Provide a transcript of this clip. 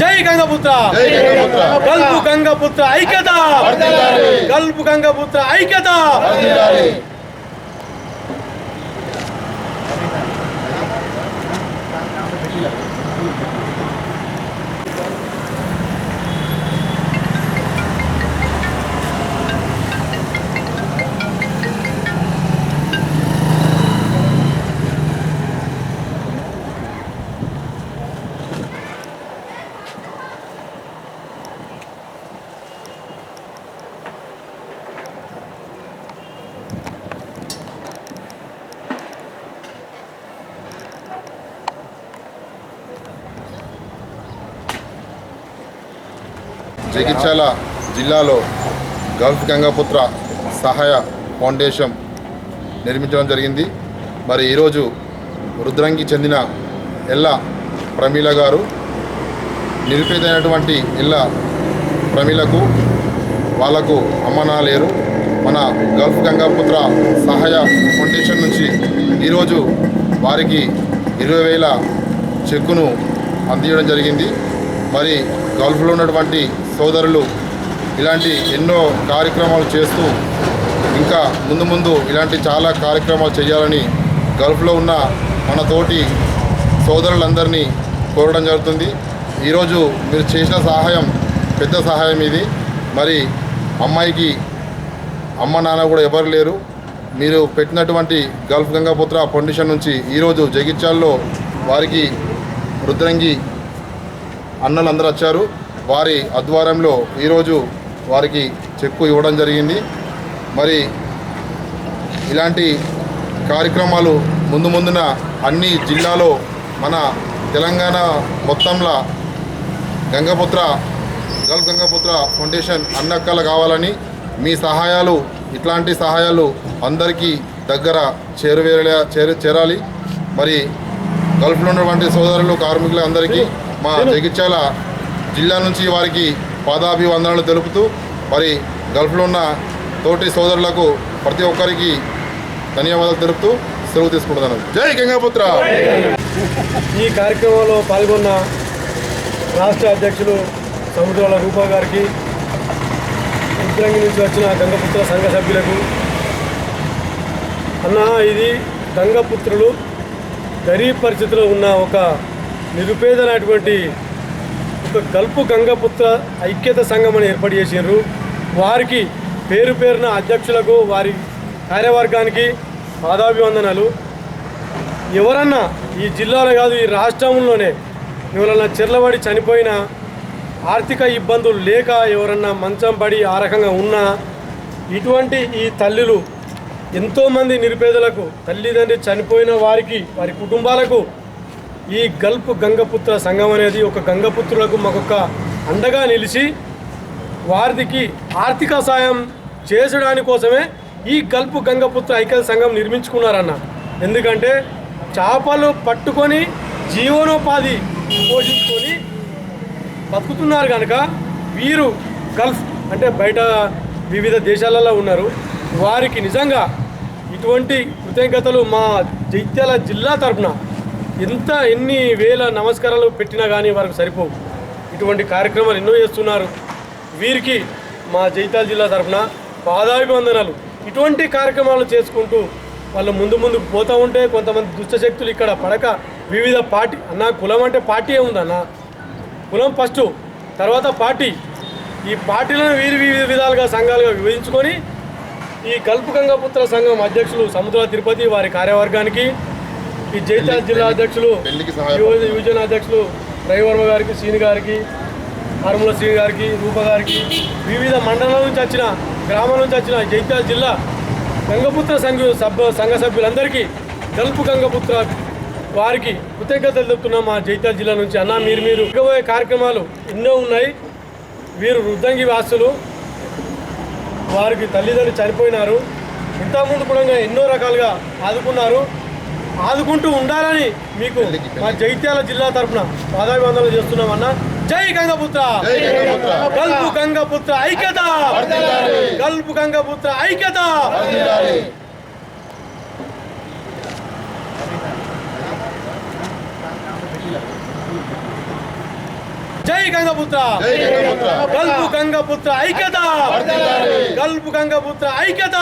జై గంగపుత్ర, గల్పు గంగపుత్ర ఐక్యత, గల్పు గంగపుత్ర ఐక్యత. జగిత్యాల జిల్లాలో గల్ఫ్ గంగపుత్ర సహాయ ఫౌండేషన్ నిర్మించడం జరిగింది. మరి ఈరోజు రుద్రంగి చెందిన ఎల్ల ప్రమీల గారు నిరుపేదైనటువంటి ఎల్ల ప్రమీలకు వాళ్లకు అమ్మనా లేరు. మన గల్ఫ్ గంగపుత్ర సహాయ ఫౌండేషన్ నుంచి ఈరోజు వారికి 20,000 చెక్కును అందించడం జరిగింది. మరి గల్ఫ్లో ఉన్నటువంటి సోదరులు ఇలాంటి ఎన్నో కార్యక్రమాలు చేస్తూ ఇంకా ముందు ముందు ఇలాంటి చాలా కార్యక్రమాలు చేయాలని గల్ఫ్లో ఉన్న మన తోటి సోదరులందరినీ కోరడం జరుగుతుంది. ఈరోజు మీరు చేసిన సహాయం పెద్ద సహాయం ఇది. మరి అమ్మాయికి అమ్మ నాన్న కూడా ఎవరు లేరు. మీరు పెట్టినటువంటి గల్ఫ్ గంగపుత్ర ఫౌండేషన్ నుంచి ఈరోజు జగిత్యాల్లో వారికి రుద్రంగి అన్నలందరూ వచ్చారు. వారి ఆధ్వర్యంలో ఈరోజు వారికి చెక్కు ఇవ్వడం జరిగింది. మరి ఇలాంటి కార్యక్రమాలు ముందున అన్ని జిల్లాలో మన తెలంగాణ మొత్తంలో గల్ఫ్ గంగపుత్ర ఫౌండేషన్ అన్నక్కల కావాలని మీ సహాయాలు ఇట్లాంటి సహాయాలు అందరికీ దగ్గర చేరాలి. మరి గల్ఫ్లో ఉన్నటువంటి సోదరులు కార్మికులు అందరికీ మా జగిత్యాల జిల్లా నుంచి వారికి పాదాభివందనలు తెలుపుతూ మరి గల్ఫ్లో ఉన్న తోటి సోదరులకు ప్రతి ఒక్కరికి ధన్యవాదాలు తెలుపుతూ సెలవు తీసుకుంటున్నాను. జై గంగపుత్ర. ఈ కార్యక్రమంలో పాల్గొన్న రాష్ట్ర అధ్యక్షులు సముద్రాల రూపా గారికి, రుద్రంగి నుంచి వచ్చిన గంగపుత్ర సంఘ సభ్యులకు, అన్న ఇది గంగపుత్రులు గరీబ్ పరిస్థితిలో ఉన్న ఒక నిరుపేదైనటువంటి ఒక గల్ఫ్ గంగపుత్ర ఐక్యత సంఘం అని ఏర్పాటు చేసినారు. వారికి పేరున అధ్యక్షులకు వారి కార్యవర్గానికి పాదాభివందనాలు. ఎవరన్నా ఈ జిల్లాలో కాదు ఈ రాష్ట్రంలోనే ఎవరన్నా చెర్లబడి చనిపోయిన ఆర్థిక ఇబ్బందులు లేక ఎవరన్నా మంచం పడి ఆ రకంగా ఉన్నా ఇటువంటి ఈ తల్లులు ఎంతోమంది నిరుపేదలకు తల్లిదండ్రి చనిపోయిన వారికి వారి కుటుంబాలకు ఈ గల్ఫ్ గంగపుత్ర సంఘం అనేది ఒక గంగపుత్రులకు మాకొక అండగా నిలిచి వారికి ఆర్థిక సాయం చేసడానికి కోసమే ఈ గల్ఫ్ గంగపుత్ర ఐక్యత సంఘం నిర్మించుకున్నారన్న. ఎందుకంటే చేపలు పట్టుకొని జీవనోపాధి పోషించుకొని బతుకుతున్నారు కనుక వీరు గల్ఫ్ అంటే బయట వివిధ దేశాలలో ఉన్నారు. వారికి నిజంగా ఇటువంటి కృతజ్ఞతలు మా జగిత్యాల జిల్లా తరఫున ఎన్ని వేల నమస్కారాలు పెట్టినా కానీ వారికి సరిపోవు. ఇటువంటి కార్యక్రమాలు ఎన్నో చేస్తున్నారు. వీరికి మా జగిత్యాల జిల్లా తరఫున పాదాభివందనాలు. ఇటువంటి కార్యక్రమాలు చేసుకుంటూ వాళ్ళు ముందుకు పోతూ ఉంటే కొంతమంది దుష్టశక్తులు ఇక్కడ పడక వివిధ పార్టీ అన్న కులం అంటే పార్టీ ఏముందన్న, కులం ఫస్ట్, తర్వాత పార్టీ. ఈ పార్టీలను వివిధ విధాలుగా సంఘాలుగా విభజించుకొని ఈ గల్ఫ్ గంగపుత్ర సంఘం అధ్యక్షులు సముద్ర తిరుపతి వారి కార్యవర్గానికి, ఈ జగిత్యాల జిల్లా అధ్యక్షులు యువజన అధ్యక్షులు రవివర్మ గారికి, శ్రీని గారికి, ఆరుమల శ్రీని గారికి, రూప గారికి, వివిధ మండలాల నుంచి వచ్చిన గ్రామాల నుంచి వచ్చిన జగిత్యాల జిల్లా గంగపుత్ర సంఘ సభ్యులందరికీ గల్ఫ్ గంగపుత్ర వారికి కృతజ్ఞతలు చెప్తున్నాం మా జగిత్యాల జిల్లా నుంచి. అన్న మీరు ఇకపోయే కార్యక్రమాలు ఎన్నో ఉన్నాయి. వీరు రుద్రంగి వాసులు, వారికి తల్లిదండ్రులు చనిపోయినారు. ఇంతకుముందు కూడా ఎన్నో రకాలుగా ఆదుకుంటూ ఉండాలని మీకు మా జగిత్యాల జిల్లా తరఫున పాదాభివందనలు చేస్తున్నామన్న. జై గంగపుత్ర, గల్ఫ్ గంగపుత్ర ఐక్యత, గల్ఫ్ గంగపుత్ర ఐక్యత. జై గంగపుత్ర, జై గంగపుత్ర. గల్పు గంగపుత్ర ఐక్యత, గల్పు గంగపుత్ర ఐక్యత.